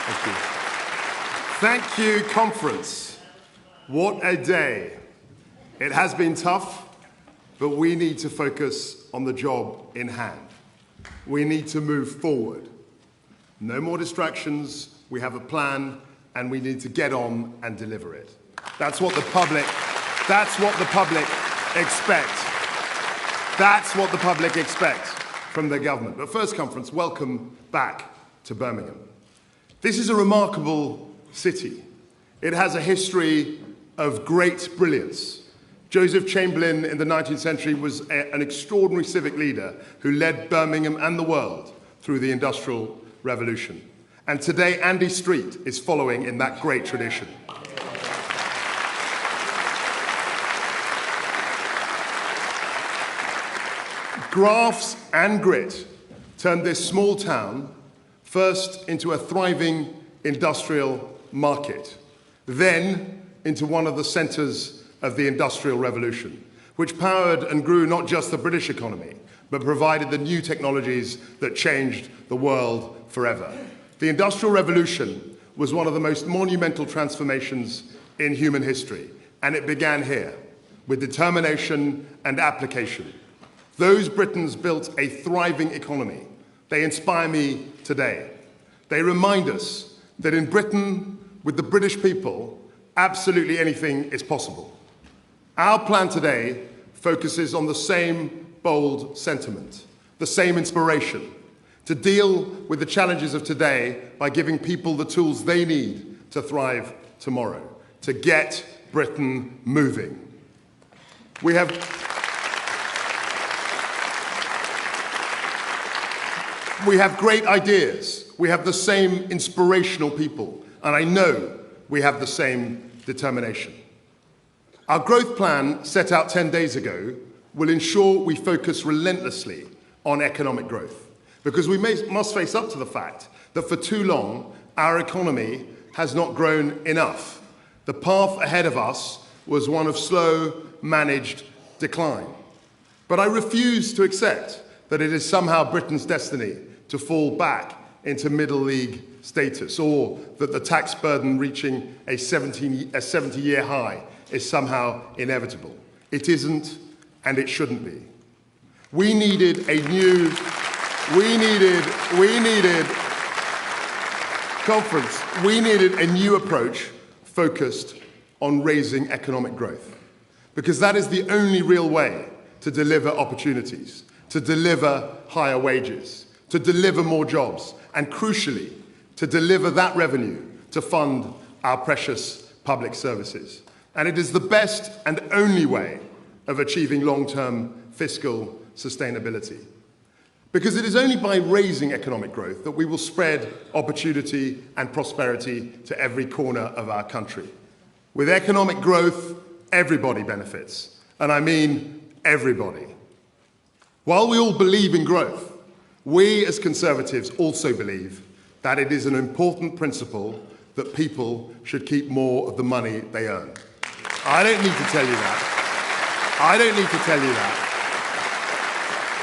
Thank you. Thank you, conference. What a day. It has been tough, but we need to focus on the job in hand. We need to move forward. No more distractions, we have a plan, and we need to get on and deliver it. That's what the public expects. That's what the public expects from the government. But first, conference, welcome back to Birmingham. This is a remarkable city. It has a history of great brilliance. Joseph Chamberlain in the 19th century was an extraordinary civic leader who led Birmingham and the world through the Industrial Revolution. And today, Andy Street is following in that great tradition. Grafts and grit turned this small town first into a thriving industrial market, then into one of the centres of the Industrial Revolution, which powered and grew not just the British economy, but provided the new technologies that changed the world forever. The Industrial Revolution was one of the most monumental transformations in human history, and it began here, with determination and application. Those Britons built a thriving economy. They inspire me today. They remind us that in Britain, with the British people, absolutely anything is possible. Our plan today focuses on the same bold sentiment, the same inspiration, to deal with the challenges of today by giving people the tools they need to thrive tomorrow, to get Britain moving. We have great ideas. We have the same inspirational people, and I know we have the same determination. Our growth plan, set out 10 days ago, will ensure we focus relentlessly on economic growth, because we must face up to the fact that for too long, our economy has not grown enough. The path ahead of us was one of slow, managed decline. But I refuse to accept that it is somehow Britain's destiny to fall back into middle league status, or that the tax burden reaching a 70-year high is somehow inevitable. It isn't, and it shouldn't be. We needed a new approach focused on raising economic growth, because that is the only real way to deliver opportunities, to deliver higher wages, to deliver more jobs, and crucially, to deliver that revenue to fund our precious public services. And it is the best and only way of achieving long-term fiscal sustainability. Because it is only by raising economic growth that we will spread opportunity and prosperity to every corner of our country. With economic growth, everybody benefits, and I mean everybody. While we all believe in growth, we as Conservatives also believe that it is an important principle that people should keep more of the money they earn. I don't need to tell you that. I don't need to tell you that.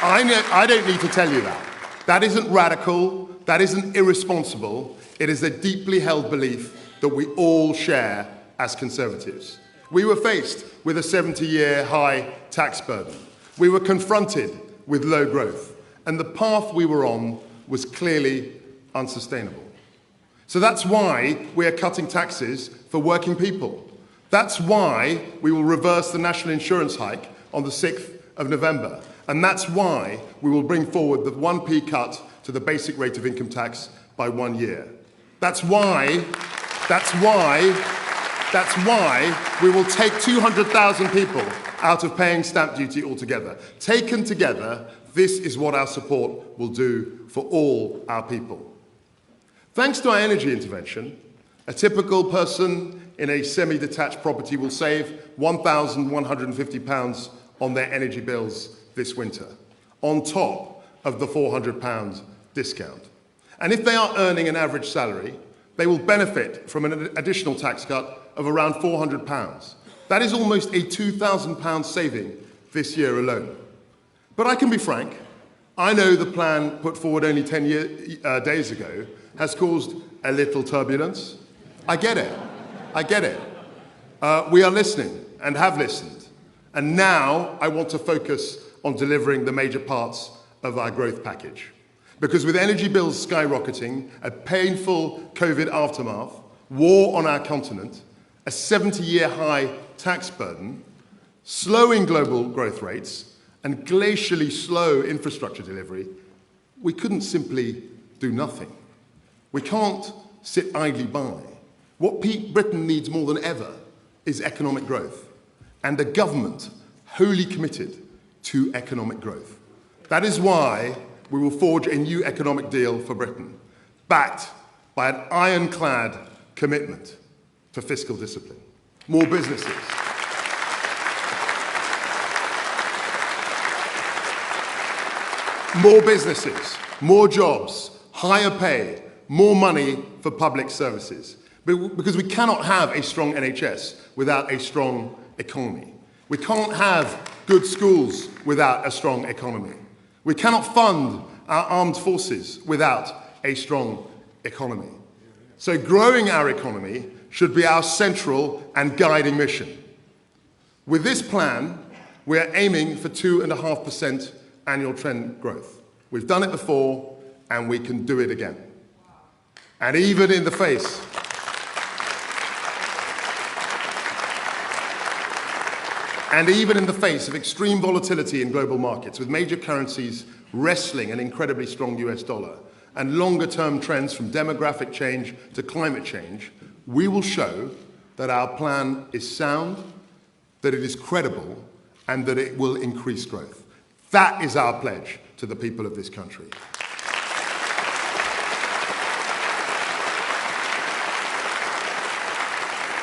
I don't need to tell you that. That isn't radical, that isn't irresponsible. It is a deeply held belief that we all share as Conservatives. We were faced with a 70-year high tax burden. We were confronted with low growth. And the path we were on was clearly unsustainable. So that's why we are cutting taxes for working people. That's why we will reverse the national insurance hike on the 6th of November. And that's why we will bring forward the 1p cut to the basic rate of income tax by 1 year. That's why we will take 200,000 people out of paying stamp duty altogether. Taken together, this is what our support will do for all our people. Thanks to our energy intervention, a typical person in a semi-detached property will save £1,150 on their energy bills this winter, on top of the £400 discount. And if they are earning an average salary, they will benefit from an additional tax cut of around £400. That is almost a £2,000 saving this year alone. But I can be frank, I know the plan put forward only 10 days ago has caused a little turbulence. I get it. I get it. We are listening and have listened. And now I want to focus on delivering the major parts of our growth package. Because with energy bills skyrocketing, a painful COVID aftermath, war on our continent, a 70-year high tax burden, slowing global growth rates, and glacially slow infrastructure delivery, we couldn't simply do nothing. We can't sit idly by. What Britain needs more than ever is economic growth, and a government wholly committed to economic growth. That is why we will forge a new economic deal for Britain, backed by an ironclad commitment to fiscal discipline. More businesses. More businesses, more jobs, higher pay, more money for public services. Because we cannot have a strong NHS without a strong economy. We can't have good schools without a strong economy. We cannot fund our armed forces without a strong economy. So growing our economy should be our central and guiding mission. With this plan, we are aiming for 2.5% annual trend growth. We've done it before, and we can do it again. And even in the face of extreme volatility in global markets, with major currencies wrestling an incredibly strong US dollar, and longer-term trends from demographic change to climate change, we will show that our plan is sound, that it is credible, and that it will increase growth. That is our pledge to the people of this country.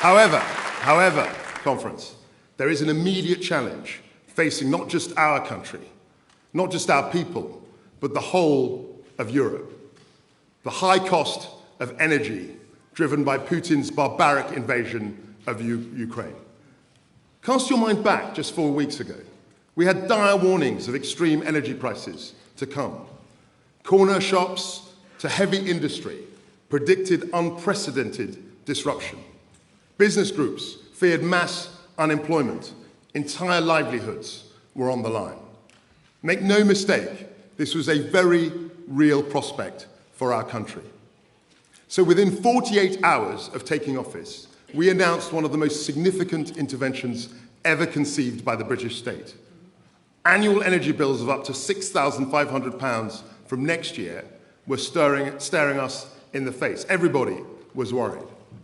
However, conference, there is an immediate challenge facing not just our country, not just our people, but the whole of Europe. The high cost of energy driven by Putin's barbaric invasion of Ukraine. Cast your mind back just 4 weeks ago. We had dire warnings of extreme energy prices to come. Corner shops to heavy industry predicted unprecedented disruption. Business groups feared mass unemployment. Entire livelihoods were on the line. Make no mistake, this was a very real prospect for our country. So within 48 hours of taking office, we announced one of the most significant interventions ever conceived by the British state. Annual energy bills of up to £6,500 from next year were staring us in the face. Everybody was worried.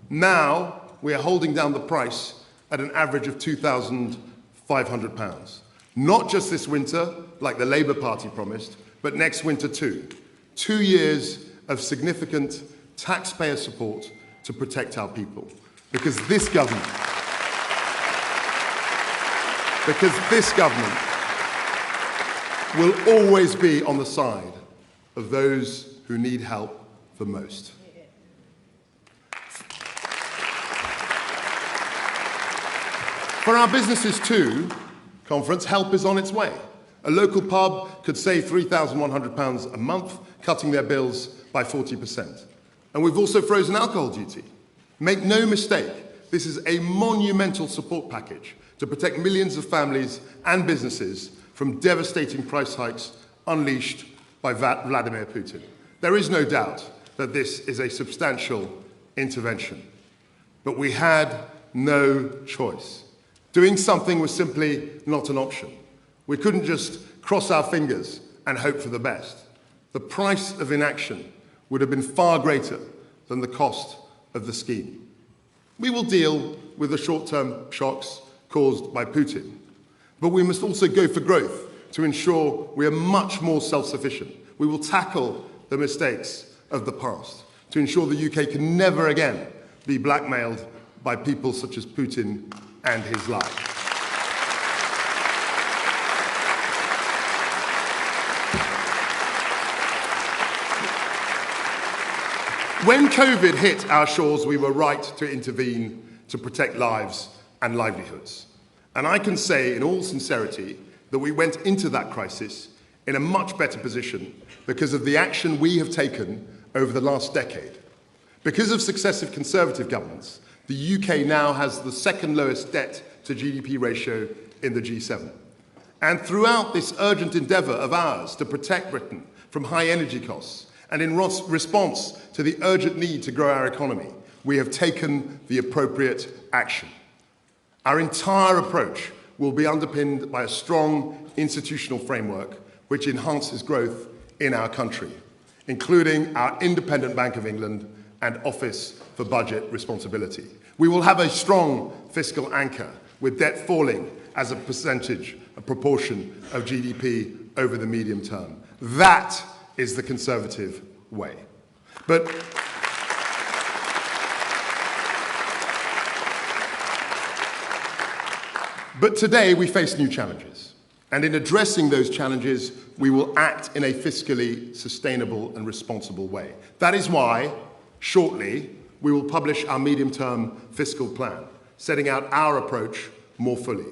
Now we are holding down the price at an average of £2,500. Not just this winter, like the Labour Party promised, but next winter too. 2 years of significant taxpayer support to protect our people. Because this government will always be on the side of those who need help the most. For our businesses too, conference, help is on its way. A local pub could save £3,100 a month, cutting their bills by 40%. And we've also frozen alcohol duty. Make no mistake, this is a monumental support package to protect millions of families and businesses from devastating price hikes unleashed by Vladimir Putin. There is no doubt that this is a substantial intervention. But we had no choice. Doing something was simply not an option. We couldn't just cross our fingers and hope for the best. The price of inaction would have been far greater than the cost of the scheme. We will deal with the short-term shocks caused by Putin, but we must also go for growth to ensure we are much more self-sufficient. We will tackle the mistakes of the past to ensure the UK can never again be blackmailed by people such as Putin and his like. When COVID hit our shores, we were right to intervene to protect lives and livelihoods. And I can say in all sincerity that we went into that crisis in a much better position because of the action we have taken over the last decade. Because of successive Conservative governments, the UK now has the second lowest debt to GDP ratio in the G7. And throughout this urgent endeavour of ours to protect Britain from high energy costs, and in response to the urgent need to grow our economy, we have taken the appropriate action. Our entire approach will be underpinned by a strong institutional framework which enhances growth in our country, including our independent Bank of England and Office for Budget Responsibility. We will have a strong fiscal anchor with debt falling as a proportion of GDP over the medium term. That is the Conservative way. But today we face new challenges, and in addressing those challenges, we will act in a fiscally sustainable and responsible way. That is why, shortly, we will publish our medium-term fiscal plan, setting out our approach more fully.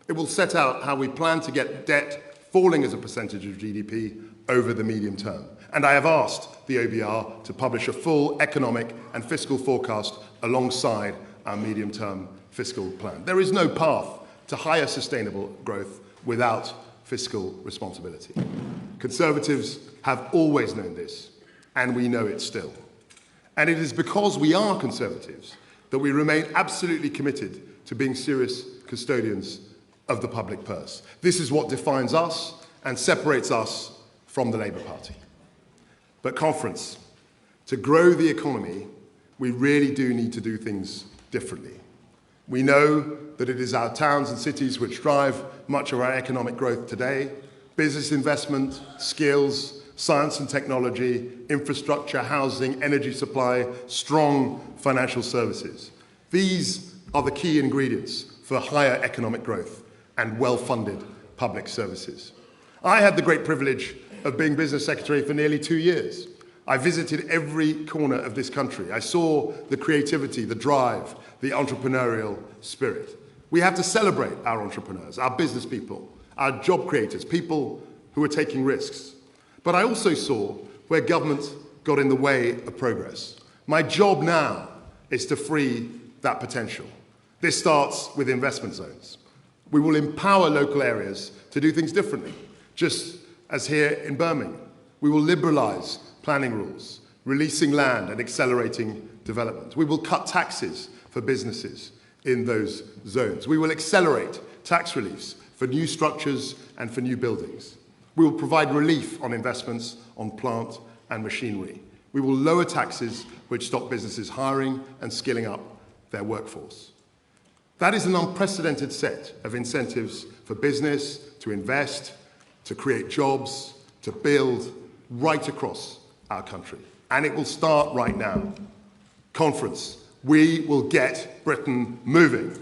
It will set out how we plan to get debt falling as a percentage of GDP over the medium term. And I have asked the OBR to publish a full economic and fiscal forecast alongside our medium-term fiscal plan. There is no path to higher sustainable growth without fiscal responsibility. Conservatives have always known this, and we know it still. And it is because we are Conservatives that we remain absolutely committed to being serious custodians of the public purse. This is what defines us and separates us from the Labour Party. But conference, to grow the economy, we really do need to do things differently. We know that it is our towns and cities which drive much of our economic growth today. Business investment, skills, science and technology, infrastructure, housing, energy supply, strong financial services. These are the key ingredients for higher economic growth and well-funded public services. I had the great privilege of being Business Secretary for nearly 2 years. I visited every corner of this country. I saw the creativity, the drive, the entrepreneurial spirit. We have to celebrate our entrepreneurs, our business people, our job creators, people who are taking risks. But I also saw where government got in the way of progress. My job now is to free that potential. This starts with investment zones. We will empower local areas to do things differently, just as here in Birmingham. We will liberalise planning rules, releasing land and accelerating development. We will cut taxes for businesses in those zones. We will accelerate tax reliefs for new structures and for new buildings. We will provide relief on investments on plant and machinery. We will lower taxes which stop businesses hiring and skilling up their workforce. That is an unprecedented set of incentives for business to invest, to create jobs, to build right across our country. And it will start right now. Conference, we will get Britain moving.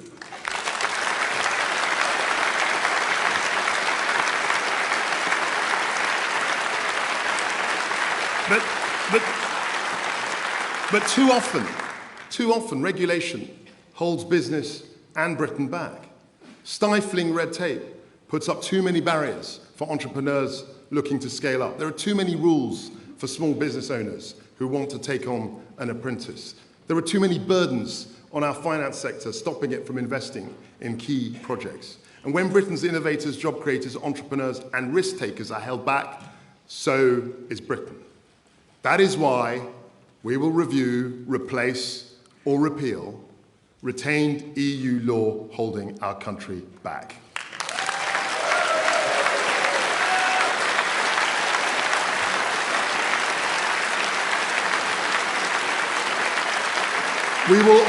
But too often regulation holds business and Britain back. Stifling red tape puts up too many barriers for entrepreneurs looking to scale up. There are too many rules for small business owners who want to take on an apprentice. There are too many burdens on our finance sector, stopping it from investing in key projects. And when Britain's innovators, job creators, entrepreneurs and risk takers are held back, so is Britain. That is why we will review, replace or repeal retained EU law holding our country back. We will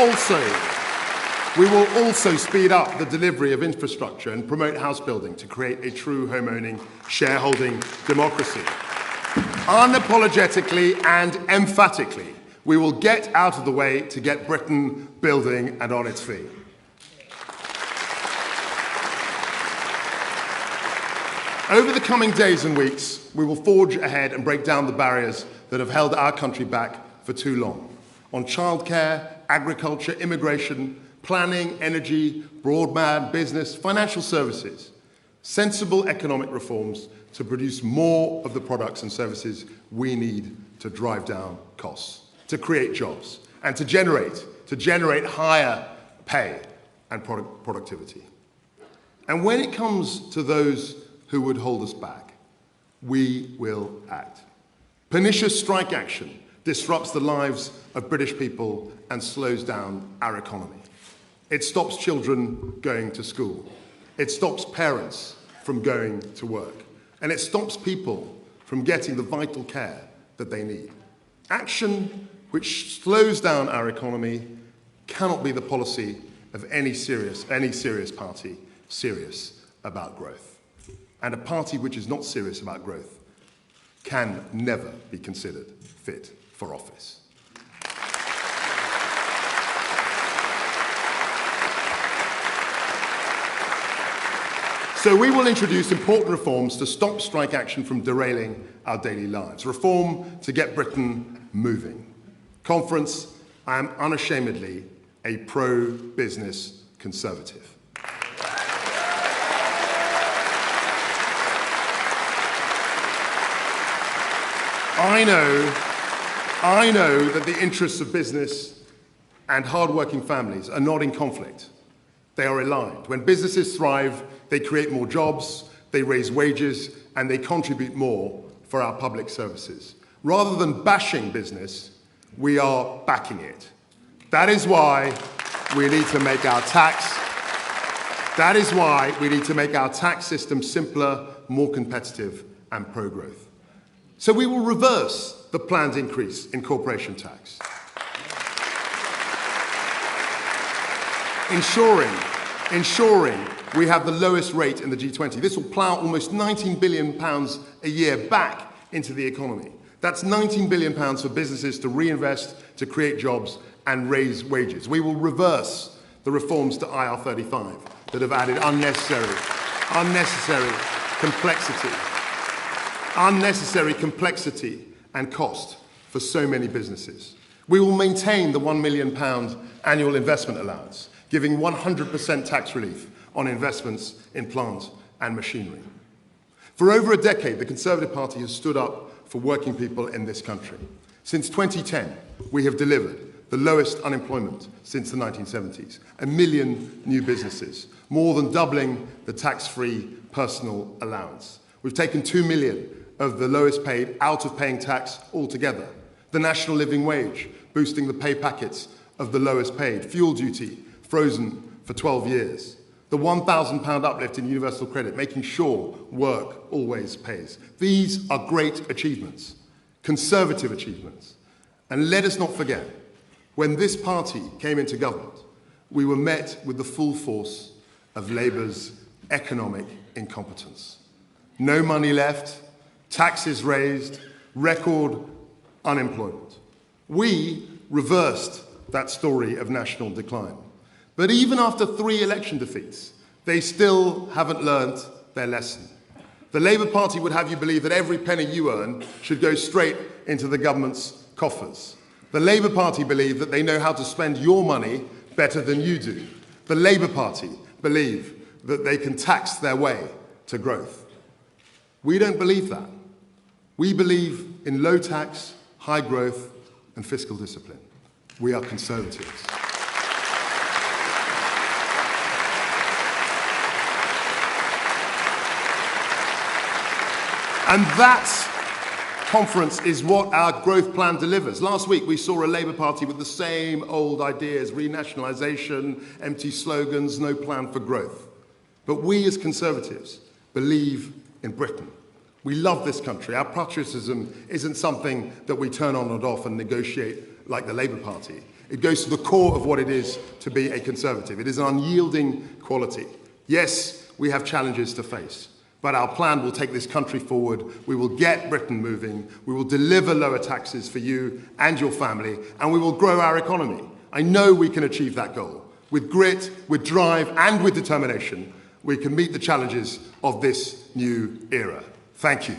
also speed up the delivery of infrastructure and promote house building to create a true home-owning, shareholding democracy. Unapologetically and emphatically, we will get out of the way to get Britain building and on its feet. Over the coming days and weeks, we will forge ahead and break down the barriers that have held our country back for too long. On childcare, agriculture, immigration, planning, energy, broadband, business, financial services. Sensible economic reforms to produce more of the products and services we need to drive down costs, to create jobs, and to generate higher pay and productivity. And when it comes to those who would hold us back, we will act. Pernicious strike action disrupts the lives of British people and slows down our economy. It stops children going to school. It stops parents from going to work. And it stops people from getting the vital care that they need. Action which slows down our economy cannot be the policy of any serious party serious about growth. And a party which is not serious about growth can never be considered fit for office. So we will introduce important reforms to stop strike action from derailing our daily lives. Reform to get Britain moving. Conference, I am unashamedly a pro-business conservative. I know that the interests of business and hard-working families are not in conflict. They are aligned. When businesses thrive, they create more jobs, they raise wages, and they contribute more for our public services. Rather than bashing business, we are backing it. That is why we need to make our tax system simpler, more competitive, and pro-growth. So we will reverse the planned increase in corporation tax, ensuring we have the lowest rate in the G20. This will plough almost £19 billion a year back into the economy. That's £19 billion for businesses to reinvest, to create jobs and raise wages. We will reverse the reforms to IR35 that have added unnecessary complexity and cost for so many businesses. We will maintain the £1 million annual investment allowance, giving 100% tax relief on investments in plant and machinery. For over a decade, the Conservative Party has stood up for working people in this country. Since 2010, we have delivered the lowest unemployment since the 1970s, 1 million new businesses, more than doubling the tax-free personal allowance. We've taken 2 million of the lowest paid out of paying tax altogether. The national living wage, boosting the pay packets of the lowest paid. Fuel duty, frozen for 12 years. The £1,000 uplift in universal credit, making sure work always pays. These are great achievements, conservative achievements. And let us not forget, when this party came into government, we were met with the full force of Labour's economic incompetence. No money left, taxes raised, record unemployment. We reversed that story of national decline. But even after 3 election defeats, they still haven't learnt their lesson. The Labour Party would have you believe that every penny you earn should go straight into the government's coffers. The Labour Party believe that they know how to spend your money better than you do. The Labour Party believe that they can tax their way to growth. We don't believe that. We believe in low tax, high growth, and fiscal discipline. We are conservatives. And that conference is what our growth plan delivers. Last week, we saw a Labour Party with the same old ideas, renationalisation, empty slogans, no plan for growth. But we as Conservatives believe in Britain. We love this country. Our patriotism isn't something that we turn on and off and negotiate like the Labour Party. It goes to the core of what it is to be a Conservative. It is an unyielding quality. Yes, we have challenges to face, but our plan will take this country forward. We will get Britain moving. We will deliver lower taxes for you and your family, and we will grow our economy. I know we can achieve that goal. With grit, with drive, and with determination, we can meet the challenges of this new era. Thank you.